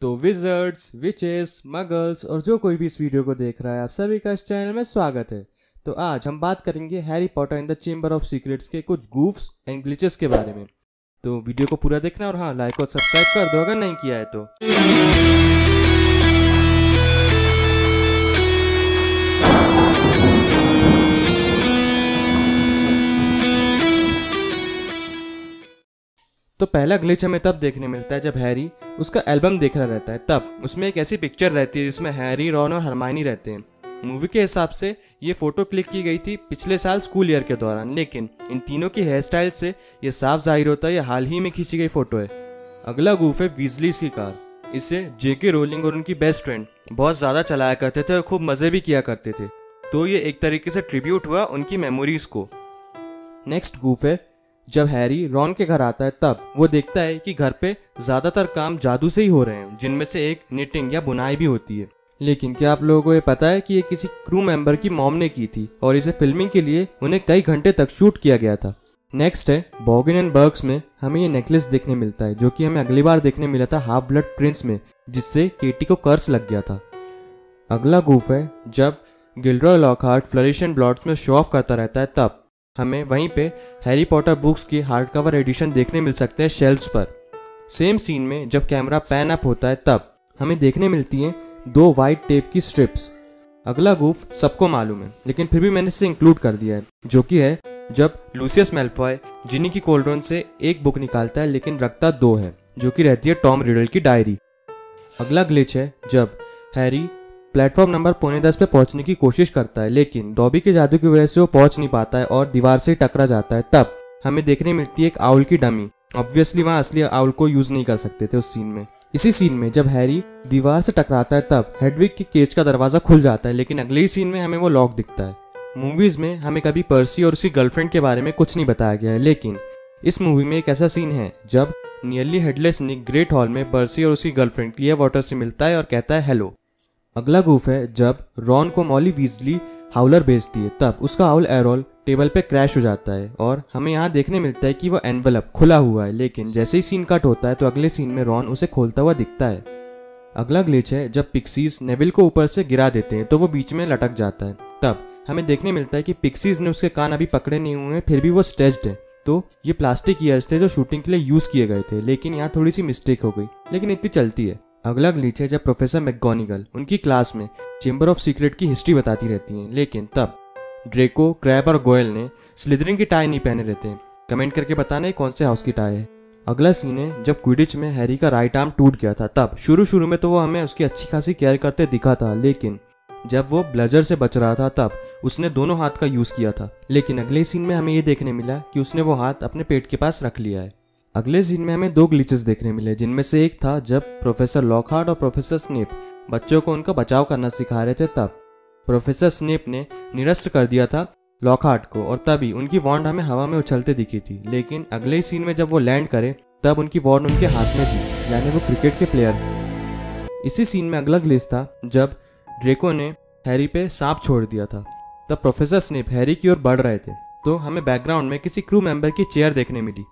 तो wizards, witches, muggles और जो कोई भी इस वीडियो को देख रहा है, आप सभी का इस चैनल में स्वागत है। तो आज हम बात करेंगे Harry Potter in the chamber of secrets के कुछ गूफ्स एंड ग्लिचेस के बारे में। तो वीडियो को पूरा देखना और हाँ, लाइक और सब्सक्राइब कर दो अगर नहीं किया है तो। तो पहला ग्लिच हमें तब देखने मिलता है जब हैरी उसका एल्बम देख रहा रहता है। तब उसमें एक ऐसी पिक्चर रहती है जिसमें हैरी, रॉन और हरमाइनी रहते हैं। मूवी के हिसाब से ये फोटो क्लिक की गई थी पिछले साल स्कूल ईयर के दौरान, लेकिन इन तीनों की हेयर स्टाइल से ये साफ जाहिर होता है ये हाल ही में खींची गई फोटो है। अगला गूफ है वीजलीज की कार। इसे जेके रोलिंग और उनकी बेस्ट फ्रेंड बहुत ज़्यादा चलाया करते थे और खूब मज़े भी किया करते थे, तो ये एक तरीके से ट्रिब्यूट हुआ उनकी मेमोरीज को। नेक्स्ट गूफ है जब हैरी रॉन के घर आता है, तब वो देखता है कि घर पे ज़्यादातर काम जादू से ही हो रहे हैं, जिनमें से एक निटिंग या बुनाई भी होती है। लेकिन क्या आप लोगों को ये पता है कि ये किसी क्रू मेंबर की मॉम ने की थी और इसे फिल्मिंग के लिए उन्हें कई घंटे तक शूट किया गया था। नेक्स्ट है बॉगिन एंड बर्ग्स में हमें ये नेकलेस देखने मिलता है, जो कि हमें अगली बार देखने मिला था हाफ ब्लड प्रिंस में, जिससे केटी को कर्स लग गया था। अगला गूफ है जब गिल्डरॉय लॉकहार्ट फ्लरिश एंड ब्लॉट्स में शो ऑफ करता रहता है, तब हमें वहीं पे हैरी पॉटर बुक्स की हार्ड कवर एडिशन देखने मिल सकते हैं शेल्फ्स पर। सेम सीन में जब कैमरा पैन अप होता है, तब हमें देखने मिलती हैं 2 वाइट टेप की स्ट्रिप्स। अगला गूफ सबको मालूम है, लेकिन फिर भी मैंने इसे इंक्लूड कर दिया है, जो कि है जब लूसियस मैल्फॉय जिनी की कोल्ड्रॉन से एक बुक निकालता है लेकिन रखता 2 है, जो कि रहती है टॉम रिडल की डायरी। अगला ग्लिच है जब हैरी प्लेटफॉर्म नंबर 9:15 पे पहुंचने की कोशिश करता है, लेकिन डॉबी के जादू की वजह से वो पहुंच नहीं पाता है और दीवार से टकरा जाता है। तब हमें देखने मिलती है एक आउल की डमी। ऑब्वियसली वहाँ असली आउल को यूज नहीं कर सकते थे उस सीन में। इसी सीन में जब हैरी दीवार से टकराता है, तब हेडविग के केज का दरवाजा खुल जाता है, लेकिन अगले ही सीन में हमें वो लॉक दिखता है। मूवीज में हमें कभी पर्सी और उसकी गर्लफ्रेंड के बारे में कुछ नहीं बताया गया है, लेकिन इस मूवी में एक ऐसा सीन है जब नियरली हेडलेस निक ग्रेट हॉल में पर्सी और उसकी गर्लफ्रेंड क्लियर वाटर से मिलता है और कहता है हेलो। अगला गूफ है जब रॉन को मॉली वीजली हाउलर भेजती है, तब उसका हाउल एरोल टेबल पे क्रैश हो जाता है और हमें यहाँ देखने मिलता है कि वो एनवेलप खुला हुआ है, लेकिन जैसे ही सीन कट होता है तो अगले सीन में रॉन उसे खोलता हुआ दिखता है। अगला ग्लिच है जब पिक्सीज नेविल को ऊपर से गिरा देते हैं तो वो बीच में लटक जाता है। तब हमें देखने मिलता है कि पिक्सीज ने उसके कान अभी पकड़े नहीं हुए हैं, फिर भी वो स्ट्रेच्ड है। तो ये प्लास्टिक ईयर्स थे जो शूटिंग के लिए यूज किए गए थे, लेकिन यहाँ थोड़ी सी मिस्टेक हो गई, लेकिन इतनी चलती है। अगला ग्लिच है जब प्रोफेसर मैकगोनागल उनकी क्लास में चेंबर ऑफ सीक्रेट की हिस्ट्री बताती रहती हैं, लेकिन तब ड्रेको, क्रैब और गोयल ने स्लिदरिन की टाई नहीं पहने रहते हैं। कमेंट करके बताना है कौन से हाउस की टाई है। अगला सीन है जब क्विडिच में हैरी का राइट आर्म टूट गया था, तब शुरू में तो वो हमें उसकी अच्छी खासी केयर करते दिखा था, लेकिन जब वो ब्लजर से बच रहा था तब उसने दोनों हाथ का यूज किया था। लेकिन अगले सीन में हमें ये देखने मिला कि उसने वो हाथ अपने पेट के पास रख लिया है। अगले सीन में हमें 2 ग्लिचेस देखने मिले, जिनमें से एक था जब प्रोफेसर लॉकहार्ट और प्रोफेसर स्नेप बच्चों को उनका बचाव करना सिखा रहे थे, तब प्रोफेसर स्नेप ने निरस्त कर दिया था लॉकहार्ट को और तभी उनकी वॉन्ड हमें हवा में उछलते दिखी थी। लेकिन अगले ही सीन में जब वो लैंड करे तब उनकी वॉन्ड उनके हाथ में थी, यानी वो क्रिकेट के प्लेयर। इसी सीन में अगला ग्लिच था जब ड्रेको ने हैरी पे सांप छोड़ दिया था। तब प्रोफेसर स्नेप हैरी की ओर बढ़ रहे थे, तो हमें बैकग्राउंड में किसी क्रू मेंबर की चेयर देखने मिली।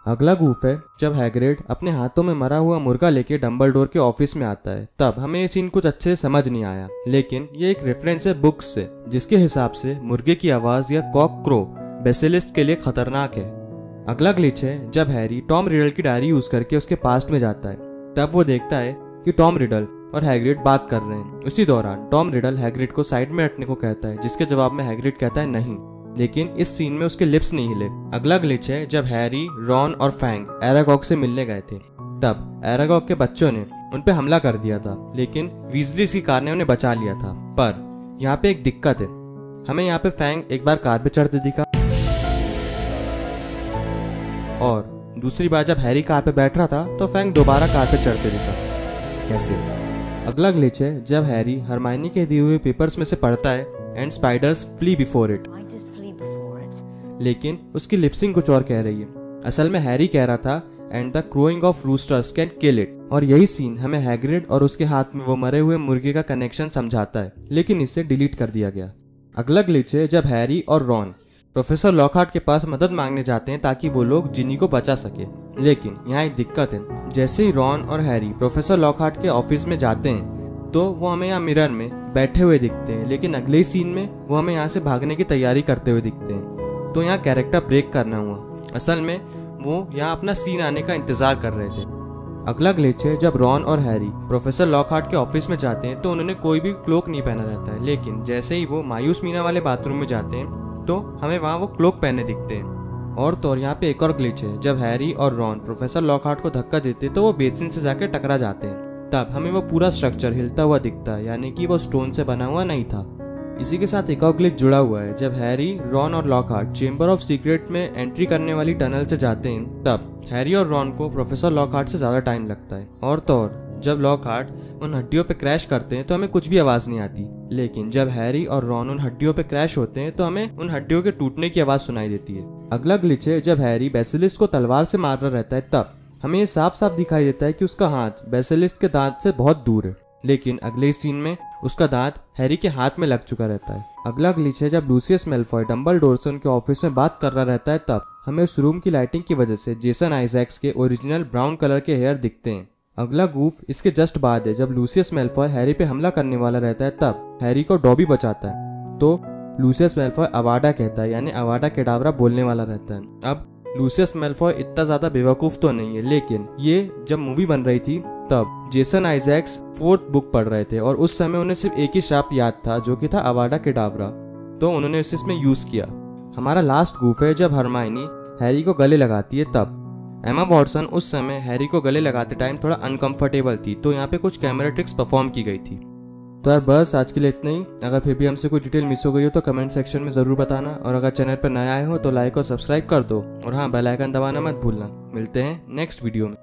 अगला गूफ है जब हैग्रिड अपने हाथों में मरा हुआ मुर्गा लेके डंबलडोर के ऑफिस में आता है, तब हमें ये सीन कुछ अच्छे से समझ नहीं आया, लेकिन ये एक रेफरेंस है बुक्स से, जिसके हिसाब से मुर्गे की आवाज या कॉक क्रो बेसिलिस्क के लिए खतरनाक है। अगला ग्लिच है जब हैरी टॉम रिडल की डायरी यूज करके उसके पास्ट में जाता है, तब वो देखता है कि टॉम रिडल और हैग्रिड बात कर रहे हैं। उसी दौरान टॉम रिडल हैग्रिड को साइड में हटने को कहता है, जिसके जवाब में हैग्रिड कहता है नहीं, लेकिन इस सीन में उसके लिप्स नहीं हिले। अगला ग्लिच है जब हैरी, रॉन और फैंग एरागॉग से मिलने गए थे, तब एरागॉग के बच्चों ने उन पे हमला कर दिया था, लेकिन वीजलीज की कार ने उन्हें बचा लिया था। पर यहाँ पे एक दिक्कत है, हमें यहाँ पे फैंग एक बार कार पे चढ़ते दिखा और दूसरी बार जब हैरी कार पे बैठ रहा था तो फैंग दोबारा कार पे चढ़ते दिखा। कैसे? अगला ग्लिच है जब हैरी हरमाइनी के दिए हुए पेपर्स में से पढ़ता है and spiders flee before it, लेकिन उसकी लिपसिंग कुछ और कह रही है। असल में हैरी कह रहा था and the crowing of roosters can kill it, और यही सीन हमें हैग्रिड और उसके हाथ में वो मरे हुए मुर्गे का कनेक्शन समझाता है, लेकिन इसे डिलीट कर दिया गया। अगला ग्लिच है जब हैरी और रॉन प्रोफेसर लॉकहार्ट के पास मदद मांगने जाते हैं ताकि वो लोग जिनी को बचा सके। लेकिन यहाँ एक दिक्कत है, जैसे ही रॉन और हैरी प्रोफेसर लॉकहार्ट के ऑफिस में जाते हैं तो वो हमें यहाँ मिरर में बैठे हुए दिखते हैं, लेकिन अगले ही सीन में वो हमें यहाँ से भागने की तैयारी करते हुए दिखते हैं। तो यहाँ कैरेक्टर ब्रेक करना हुआ। असल में वो यहाँ अपना सीन आने का इंतजार कर रहे थे। अगला ग्लिच है, जब रॉन और हैरी प्रोफेसर लॉकहार्ट के ऑफिस में जाते हैं तो उन्होंने कोई भी क्लोक नहीं पहना रहता है, लेकिन जैसे ही वो मायूस मीना वाले बाथरूम में जाते हैं तो हमें वहाँ वो क्लोक पहने दिखते हैं। और तो और यहाँ पे एक और ग्लिच है, जब हैरी और रॉन प्रोफेसर लॉकहार्ट को धक्का देते तो वो बेसिन से जाके टकरा जाते हैं। तब हमें वो पूरा स्ट्रक्चर हिलता हुआ दिखता है, यानी कि वो स्टोन से बना हुआ नहीं था। इसी के साथ एक और ग्लिच जुड़ा हुआ है, जब हैरी, रॉन और लॉकहार्ट चेंबर ऑफ सीक्रेट में एंट्री करने वाली टनल से जाते हैं तब हैरी और रॉन को प्रोफेसर लॉकहार्ट से ज्यादा टाइम लगता है। और तो और जब लॉकहार्ट उन हड्डियों पे क्रैश करते हैं तो हमें कुछ भी आवाज नहीं आती, लेकिन जब हैरी और रॉन उन हड्डियों पे क्रैश होते हैं तो हमें उन हड्डियों के टूटने की आवाज सुनाई देती है। अगला ग्लिच है, जब हैरी बेसिलिस्क को तलवार से मार रहा रहता है तब हमें ये साफ साफ दिखाई देता है कि उसका हाथ बेसिलिस्क के दांत से बहुत दूर है, लेकिन अगले सीन में उसका दांत हैरी के हाथ में लग चुका रहता है। अगला ग्लिच है, जब लूसियस मैल्फॉय डंबलडोर से उनके ऑफिस में बात कर रहा रहता है तब हमें उस रूम की लाइटिंग की वजह से जेसन आइजैक्स के ओरिजिनल ब्राउन कलर के हेयर दिखते हैं। अगला गूफ इसके जस्ट बाद है, जब लूसियस मैल्फॉय हैरी पे हमला करने वाला रहता है तब हैरी को डॉबी बचाता है तो लूसियस मैल्फॉय अवाडा कहता है, यानी अवाडा केडावरा बोलने वाला रहता है। अब लूसियस मैल्फॉय इतना ज्यादा बेवकूफ तो नहीं है, लेकिन ये जब मूवी बन रही थी तब जेसन आइजैक्स 4th बुक पढ़ रहे थे और उस समय उन्हें सिर्फ एक ही श्राप याद था जो कि था अवाडा केडावरा, तो उन्होंने इसे इसमें यूज किया। हमारा लास्ट गूफ है, जब हरमाइनी हैरी को गले लगाती है तब एमा वॉटसन उस समय हैरी को गले लगाते टाइम थोड़ा अनकंफर्टेबल थी, तो यहाँ पे कुछ कैमरा ट्रिक्स परफॉर्म की गई थी। तो यार बस आज के लिए इतना ही। अगर फिर भी हमसे कोई डिटेल मिस हो गई हो तो कमेंट सेक्शन में ज़रूर बताना, और अगर चैनल पर नए आए हो तो लाइक और सब्सक्राइब कर दो, और हाँ बेल आइकन दबाना मत भूलना। मिलते हैं नेक्स्ट वीडियो में।